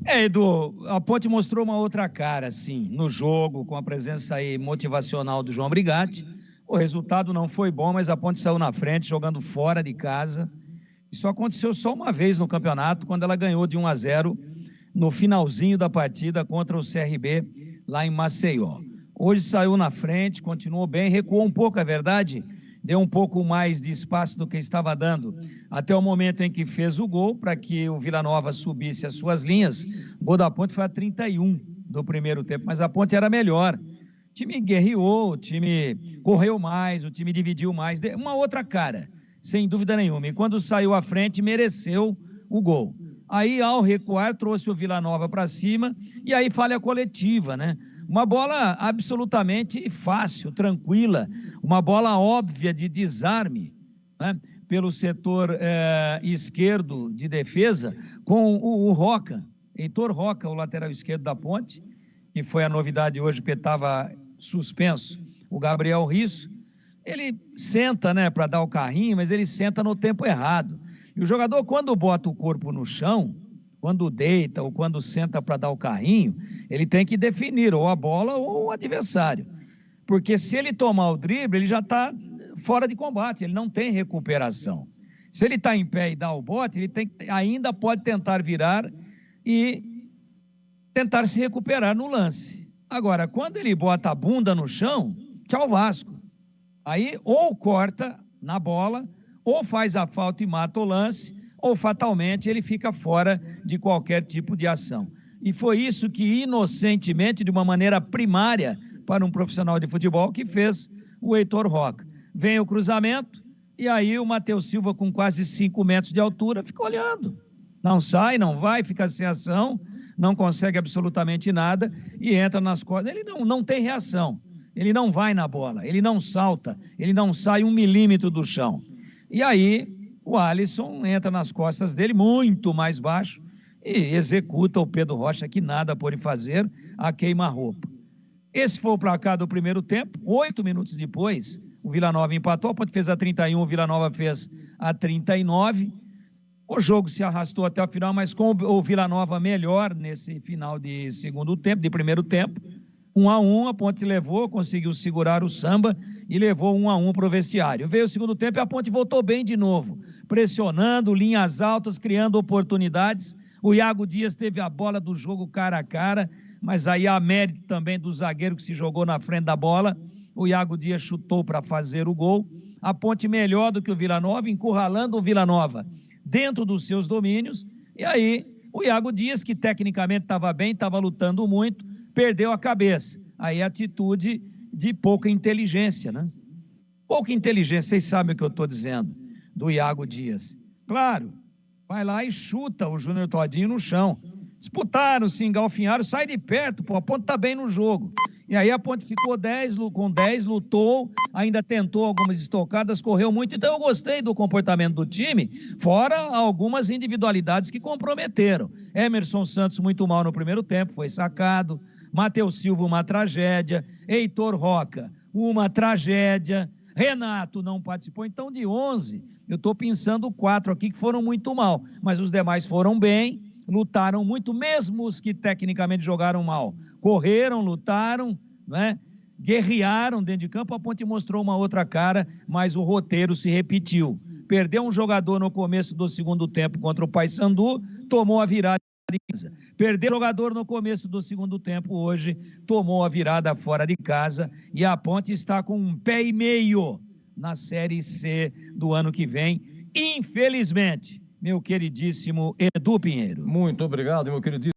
Edu, a Ponte mostrou uma outra cara, sim, no jogo, com a presença aí motivacional do João Brigatti. O resultado não foi bom, mas a Ponte saiu na frente, jogando fora de casa. Isso aconteceu só uma vez no campeonato, quando ela ganhou de 1-0 no finalzinho da partida contra o CRB, lá em Maceió. Hoje saiu na frente, continuou bem, recuou um pouco, é verdade, deu um pouco mais de espaço do que estava dando, até o momento em que fez o gol, para que o Vila Nova subisse as suas linhas. O gol da Ponte foi a 31 do primeiro tempo, mas a Ponte era melhor. O time guerreou, o time correu mais, o time dividiu mais, uma outra cara, sem dúvida nenhuma. E quando saiu à frente, mereceu o gol. Aí, ao recuar, trouxe o Vila Nova para cima, e aí falha coletiva, né? Uma bola absolutamente fácil, tranquila, uma bola óbvia de desarme, né? Pelo setor esquerdo de defesa, com o Roca, Heitor Roca, o lateral esquerdo da Ponte, que foi a novidade hoje, porque estava suspenso, o Gabriel Risso. Ele senta, né, para dar o carrinho, mas ele senta no tempo errado. E o jogador, quando bota o corpo no chão, quando deita ou quando senta para dar o carrinho, ele tem que definir ou a bola ou o adversário. Porque se ele tomar o drible, ele já está fora de combate, ele não tem recuperação. Se ele está em pé e dá o bote, ele ainda pode tentar virar e tentar se recuperar no lance. Agora, quando ele bota a bunda no chão, tchau Vasco. Aí ou corta na bola, ou faz a falta e mata o lance, ou fatalmente ele fica fora de qualquer tipo de ação. E foi isso que inocentemente, de uma maneira primária para um profissional de futebol, que fez o Heitor Roca. Vem o cruzamento, e aí o Matheus Silva, com quase 5 metros de altura, fica olhando. Não sai, não vai, fica sem ação, não consegue absolutamente nada e entra nas costas. Ele não tem reação. Ele não vai na bola, ele não salta, ele não sai 1 milímetro do chão. E aí o Alisson entra nas costas dele, muito mais baixo, e executa o Pedro Rocha, que nada pôde fazer, a queima-roupa. Esse foi o placar do primeiro tempo. 8 minutos depois, o Vila Nova empatou, a Ponte fez a 31, o Vila Nova fez a 39. O jogo se arrastou até o final, mas com o Vila Nova melhor nesse final de segundo tempo, de primeiro tempo. 1-1, a Ponte levou, conseguiu segurar o samba e levou 1-1 para o vestiário. Veio o segundo tempo e a Ponte voltou bem de novo, pressionando, linhas altas, criando oportunidades. O Iago Dias teve a bola do jogo cara a cara, mas aí há mérito também do zagueiro que se jogou na frente da bola. O Iago Dias chutou para fazer o gol. A Ponte melhor do que o Vila Nova, encurralando o Vila Nova dentro dos seus domínios. E aí o Iago Dias, que tecnicamente estava bem, estava lutando muito, perdeu a cabeça. Aí atitude de pouca inteligência, né? Pouca inteligência, vocês sabem o que eu estou dizendo, do Iago Dias. Claro, vai lá e chuta o Júnior Todinho no chão. Disputaram, se engalfinharam, sai de perto, pô, a Ponte está bem no jogo. E aí a Ponte ficou com 10, lutou, ainda tentou algumas estocadas, correu muito. Então eu gostei do comportamento do time, fora algumas individualidades que comprometeram. Emerson Santos muito mal no primeiro tempo, foi sacado. Matheus Silva, uma tragédia. Heitor Roca, uma tragédia. Renato não participou. Então, de 11, eu estou pensando 4 aqui que foram muito mal. Mas os demais foram bem, lutaram muito, mesmo os que tecnicamente jogaram mal. Correram, lutaram, né? Guerrearam dentro de campo. A Ponte mostrou uma outra cara, mas o roteiro se repetiu. Perdeu um jogador no começo do segundo tempo contra o Paysandu, tomou a virada. Perdeu o jogador no começo do segundo tempo, hoje tomou a virada fora de casa e a Ponte está com 1,5 pé na Série C do ano que vem, infelizmente, meu queridíssimo Edu Pinheiro. Muito obrigado, meu queridíssimo.